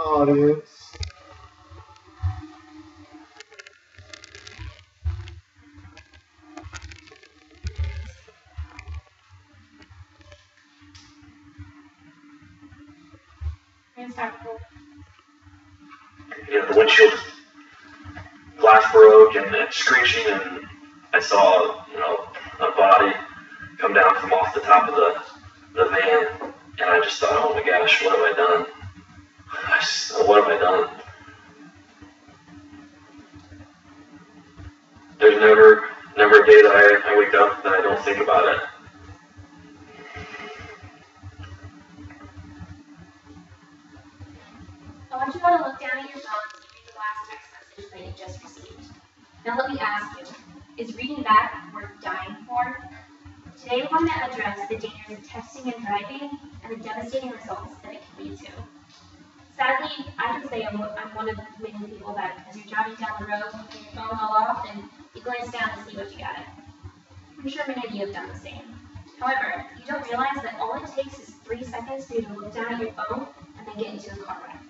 audience. The windshield glass broke and it's screeching, and I saw, a body come down from off the top of the van, and I just thought, oh my gosh, what have I done? What have I done? There's never a day that I wake up that I don't think about it. I want you all to look down at your phones and read the last text message that you just received. Now let me ask you, is reading that worth dying for? Today we're going to address the dangers of texting and driving and the devastating results that it can lead to. Sadly, I can say I'm one of many people that as you're driving down the road and your phone all off and you glance down to see what you got. I'm sure many of you have done the same. However, you don't realize that all it takes is 3 seconds for you to look down at your phone and then get into a car wreck.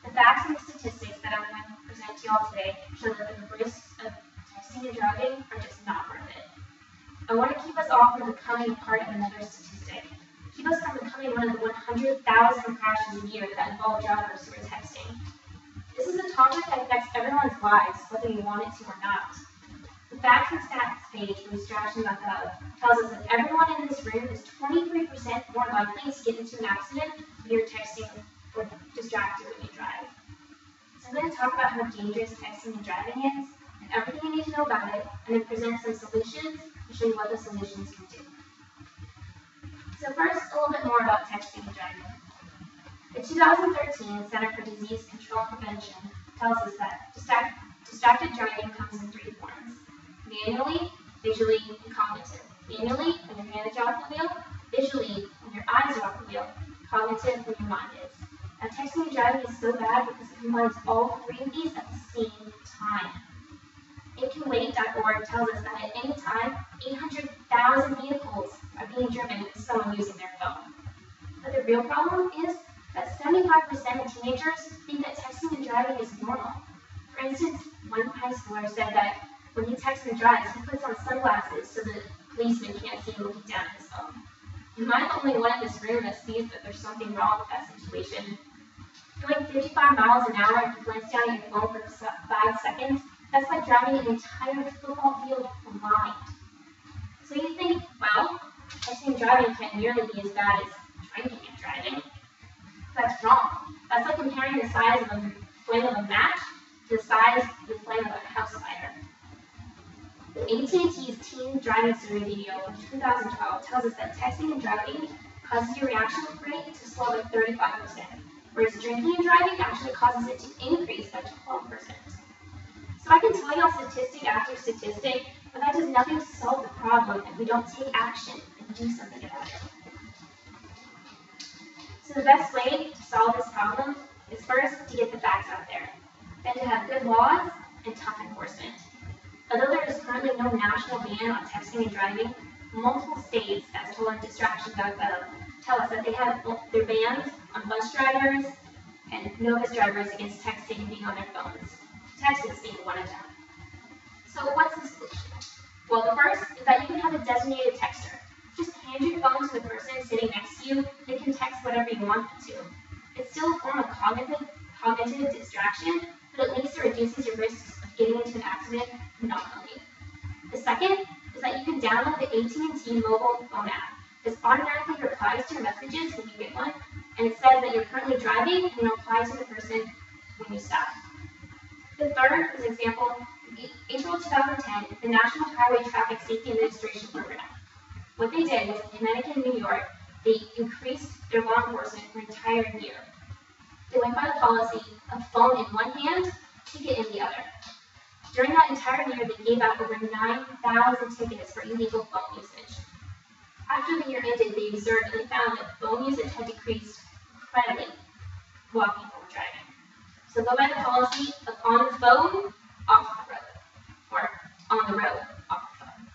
The facts and the statistics that I'm going to present to you all today show that the risks of texting and driving are just not worth it. I want to keep us all from becoming part of another statistic. Keep us from becoming one of the 100,000 crashes a year that involve drivers who are texting. This is a topic that affects everyone's lives, whether you want it to or not. The facts and stats page from distraction.gov tells us that everyone in this room is 23% more likely to get into an accident when you're texting or distracted when you drive. So I'm going to talk about how dangerous texting and driving is, and everything you need to know about it, and then present some solutions and show you what the solutions can do. So first, a little bit more about texting and driving. The 2013 Center for Disease Control and Prevention tells us that distracted driving comes in 3 forms: manually, visually, and cognitive. Manually, when your hand is off the wheel; visually, when your eyes are off the wheel; cognitive, when your mind is. Now, texting and driving is so bad because it combines all 3 of these at the same time. ItCanWait.org tells us that at any time, 800,000 vehicles are being driven with someone using their phone. But the real problem is that 75% of teenagers think that texting and driving is normal. For instance, one high schooler said that when he texts and drives, he puts on sunglasses so the policeman can't see him looking down at his phone. Am I the only one in this room that sees that there's something wrong with that situation? Going 55 miles an hour and you glance down at your phone for 5 seconds, that's like driving an entire football field blind. So you think, well, texting and driving can't nearly be as bad as drinking and driving. That's wrong. That's like comparing the size of a flame of a match to the size of the flame of a house fire. AT&T's teen driving survey video from 2012 tells us that texting and driving causes your reaction rate to slow by 35%, whereas drinking and driving actually causes it to increase by 12%. So I can tell you all statistic after statistic, but that does nothing to solve the problem if we don't take action and do something about it. So the best way to solve this problem is first to get the facts out there, then to have good laws and tough enforcement. Although there is currently no national ban on texting and driving, multiple states, as told on distraction.gov, tell us that they have their bans on bus drivers and novice drivers against texting and being on their phones. Texas being one of them. So what's the solution? Well, the first is that you can have a designated texter. Just hand your phone to the person sitting next to you. They can text whatever you want them to. It's still a form of cognitive distraction, but at least it reduces your risks of getting into an accident nominally. The second is that you can download the AT&T mobile phone app. This automatically replies to your messages when you get one, and it says that you're currently driving, and it'll reply to the person when you stop. The third is an example. In April 2010, the National Highway Traffic Safety Administration program. What they did was in Connecticut and New York, they increased their law enforcement for an entire year. They went by the policy of phone in one hand, ticket in the other. During that entire year, they gave out over 9,000 tickets for illegal phone usage. After the year ended, they observed and they found that phone usage had decreased incredibly while people were driving. So go by the policy of on the phone, off the road, or on the road, off the phone.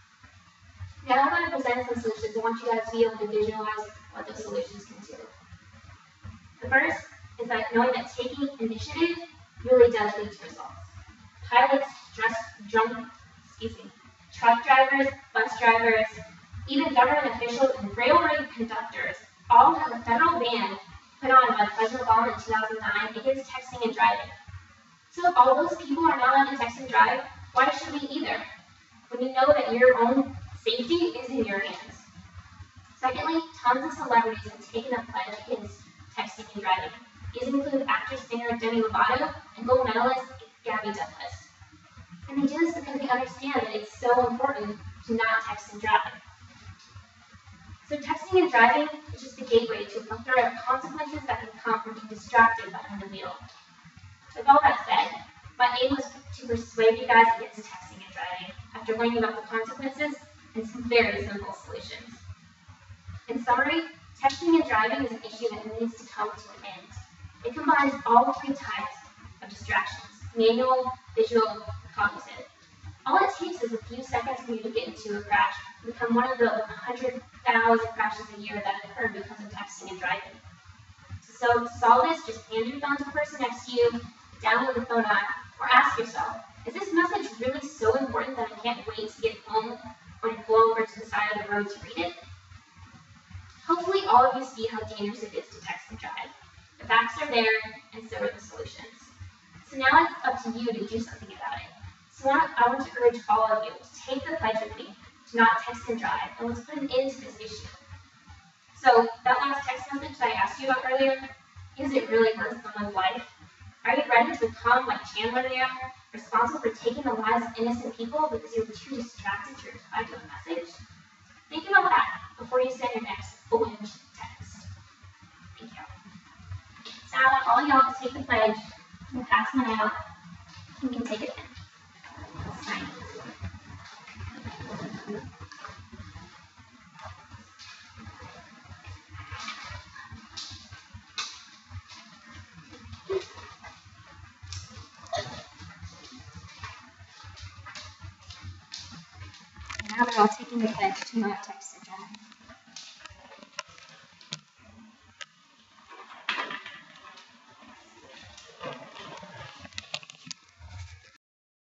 Now I'm going to present some solutions. I want you guys to be able to visualize what those solutions can do. The first is that knowing that taking initiative really does lead to results. Pilots, truck drivers, bus drivers, even government officials and railroad conductors all have a federal ban put on by President Obama in 2009 against texting and driving. So if all those people are not allowed to text and drive, why should we either? When you know that your own safety is in your hands. Secondly, tons of celebrities have taken up pledge against texting and driving. These include actor-singer Demi Lovato and gold medalist Gabby Douglas. And they do this because they understand that it's so important to not text and drive. So texting and driving is just a gateway to a plethora of consequences that can come from being distracted behind the wheel. With all that said, my aim was to persuade you guys against texting and driving after learning about the consequences and some very simple solutions. In summary, texting and driving is an issue that needs to come to an end. It combines all three types of distractions: manual, visual, cognitive. All it takes is a few seconds for you to get into a crash and become one of the 100,000 crashes a year that occur because of texting and driving. So to solve this, just hand your phone to the person next to you, download the phone app, or ask yourself, is this message really so important that I can't wait to get home or to pull over to the side of the road to read it? Hopefully all of you see how dangerous it is to text and drive. The facts are there, and so are the solutions. So now it's up to you to do something about it. So I want to urge all of you to take the pledge with me to not text and drive, and let's put an end to this issue. So that last text message that I asked you about earlier, is it really worth someone's life? Are you ready to become like Chandler there, responsible for taking the lives of innocent people because you were too distracted to reply to a message? Think about that before you send your next foolish text. Thank you. So I want all y'all to take the pledge and pass one out. You can take it in. Sign. Now they're all taking the pledge to not text